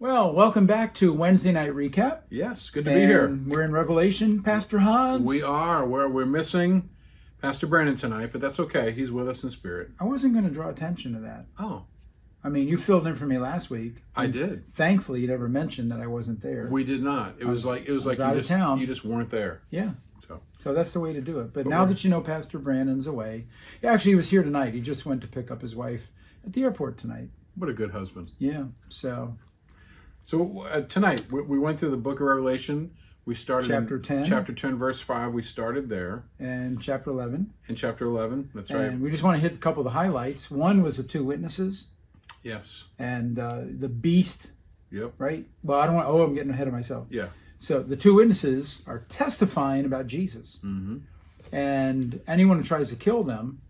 Well, welcome back to Wednesday Night Recap. Yes, good to be here. We're in Revelation, Pastor Hans. We are. We're missing Pastor Brandon tonight, but that's okay. He's with us in spirit. I wasn't going to draw attention to that. Oh. I mean, you filled in for me last week. I did. Thankfully, you never mentioned that I wasn't there. We did not. It was like out of town. You just weren't there. Yeah. So that's the way to do it. But Okay. now that you know Pastor Brandon's away, actually he was here tonight. He just went to pick up his wife at the airport tonight. What a good husband. Yeah. So tonight we went through the book of Revelation. We started chapter in 10. Chapter 10, verse 5. We started there. And chapter 11. In chapter 11. That's right. And we just want to hit a couple of the highlights. One was the two witnesses. Yes. And the beast. Yep. Right? Well, I don't want. I'm getting ahead of myself. Yeah. So the two witnesses are testifying about Jesus. Mm-hmm. And anyone who tries to kill them,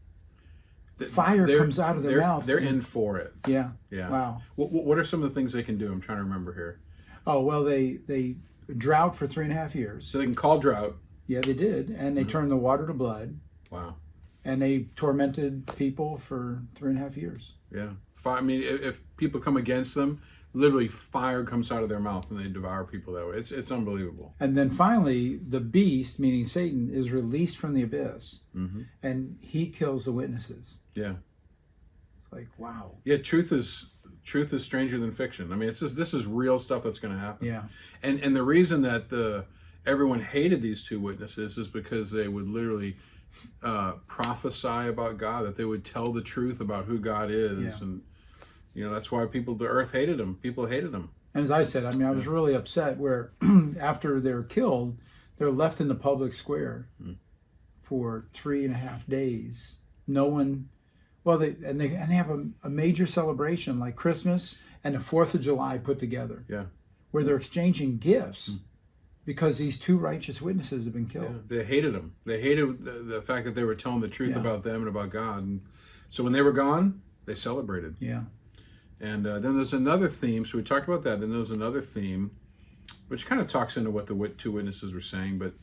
fire comes out of their mouth. They're in for it. Yeah. Yeah. Wow. What are some of the things they can do? I'm trying to remember here. Oh, well, they drought for 3.5 years. So they can call drought. Yeah, they did. And they turned the water to blood. Wow. And they tormented people for 3.5 years. Yeah. I mean, if people come against them, literally fire comes out of their mouth and they devour people that way. It's unbelievable. And then finally, the beast, meaning Satan, is released from the abyss. Mm-hmm. And he kills the witnesses. Yeah. It's like, wow. Yeah, truth is stranger than fiction. I mean, this is real stuff that's going to happen. Yeah. And the reason that everyone hated these two witnesses is because they would literally prophesy about God, that they would tell the truth about who God is. Yeah. And that's why the earth hated them. People hated them. And as I said, I mean, I was really upset where after they're killed, they're left in the public square for 3.5 days. No one, well, they have a major celebration like Christmas and the 4th of July put together. Yeah. Where they're exchanging gifts because these two righteous witnesses have been killed. Yeah, they hated them. They hated the fact that they were telling the truth about them and about God. And so when they were gone, they celebrated. Yeah. And then there's another theme. So we talked about that. Then there's another theme, which kind of talks into what the two witnesses were saying. But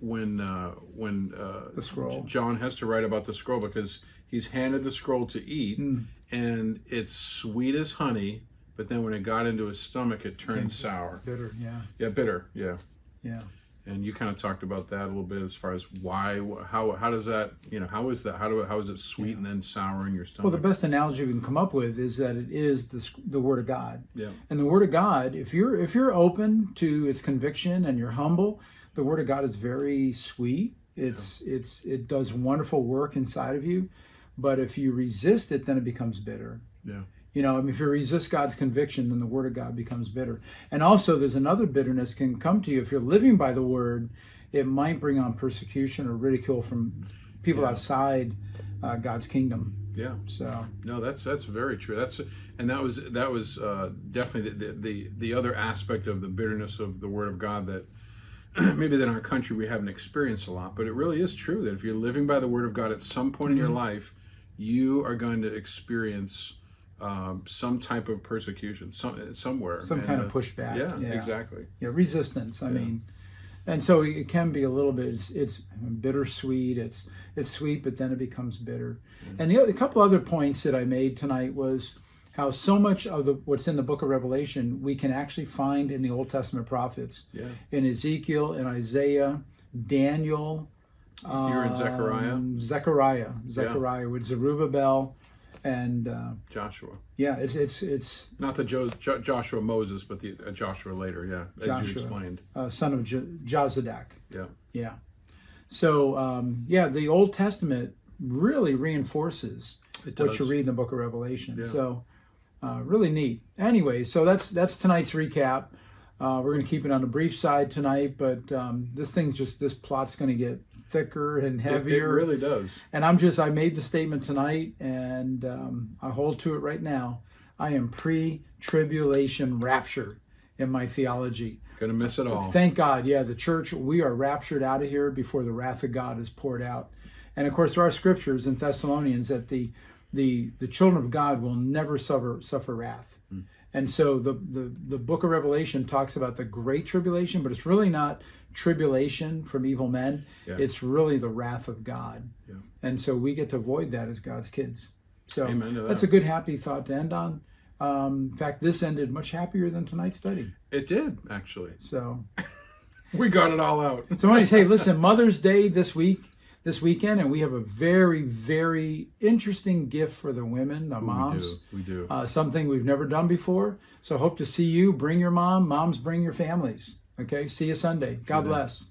when the scroll, John has to write about the scroll because he's handed the scroll to eat, and it's sweet as honey. But then when it got into his stomach, it turned sour. Bitter. Yeah. Yeah, bitter. Yeah. Yeah. And you kind of talked about that a little bit as far as why, how does that, how is that, how is it sweet and then sour in your stomach? Well, the best analogy we can come up with is that it is the Word of God. Yeah. And the Word of God, if you're open to its conviction and you're humble, the Word of God is very sweet. It does wonderful work inside of you. But if you resist it, then it becomes bitter. Yeah. If you resist God's conviction, then the Word of God becomes bitter. And also, there's another bitterness can come to you. If you're living by the Word, it might bring on persecution or ridicule from people outside God's kingdom. Yeah. So no, that's very true. That was definitely the other aspect of the bitterness of the Word of God that maybe in our country we haven't experienced a lot. But it really is true that if you're living by the Word of God at some point in your life, you are going to experience some type of persecution somewhere. Some kind of pushback. Yeah, exactly. Yeah, resistance. I mean, and so it can be a little bit. It's bittersweet. It's sweet, but then it becomes bitter. And a couple other points that I made tonight was how so much of what's in the Book of Revelation we can actually find in the Old Testament prophets. Yeah. In Ezekiel, in Isaiah, Daniel. You're in Zechariah. Zechariah with Zerubbabel. And Joshua. Yeah, it's not the Joshua Moses, but the Joshua later. Yeah, as Joshua, you explained, son of Jozadak. Yeah, yeah. So the Old Testament really reinforces what you read in the Book of Revelation. Yeah. So really neat. Anyway, so that's tonight's recap. We're going to keep it on the brief side tonight, but this plot's going to get thicker and heavier. It really does. And I made the statement tonight, and I hold to it right now. I am pre-tribulation rapture in my theology. Gonna miss it all. Thank God. Yeah, the church, we are raptured out of here before the wrath of God is poured out. And of course, there are scriptures in Thessalonians that the children of God will never suffer wrath. And so the book of Revelation talks about the great tribulation, but it's really not tribulation from evil men. Yeah. It's really the wrath of God. Yeah. And so we get to avoid that as God's kids. So that's a good, happy thought to end on. In fact, this ended much happier than tonight's study. It did, actually. So We got it all out. somebody say, listen, Mother's Day this weekend, and we have a very, very interesting gift for the women, the moms. We do. Something we've never done before. So hope to see you. Bring your mom. Moms, bring your families. Okay. See you Sunday. God bless.